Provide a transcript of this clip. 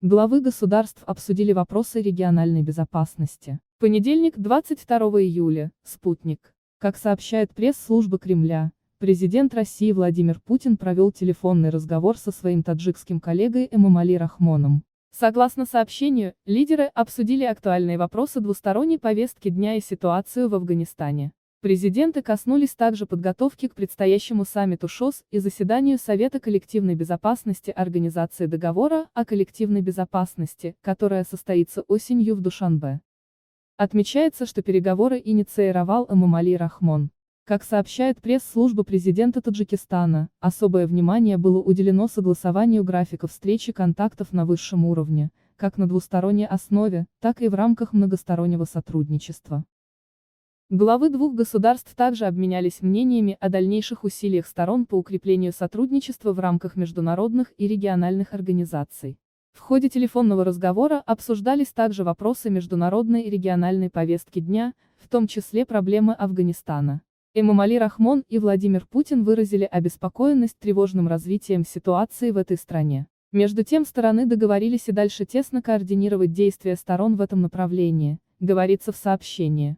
Главы государств обсудили вопросы региональной безопасности. Понедельник, 22 июля, Спутник. Как сообщает пресс-служба Кремля, президент России Владимир Путин провел телефонный разговор со своим таджикским коллегой Эмомали Рахмоном. Согласно сообщению, лидеры обсудили актуальные вопросы двусторонней повестки дня и ситуацию в Афганистане. Президенты коснулись также подготовки к предстоящему саммиту ШОС и заседанию Совета коллективной безопасности Организации договора о коллективной безопасности, которое состоится осенью в Душанбе. Отмечается, что переговоры инициировал Эмомали Рахмон. Как сообщает пресс-служба президента Таджикистана, особое внимание было уделено согласованию графиков встреч и контактов на высшем уровне, как на двусторонней основе, так и в рамках многостороннего сотрудничества. Главы двух государств также обменялись мнениями о дальнейших усилиях сторон по укреплению сотрудничества в рамках международных и региональных организаций. В ходе телефонного разговора обсуждались также вопросы международной и региональной повестки дня, в том числе проблемы Афганистана. Эмомали Рахмон и Владимир Путин выразили обеспокоенность тревожным развитием ситуации в этой стране. Между тем стороны договорились и дальше тесно координировать действия сторон в этом направлении, говорится в сообщении.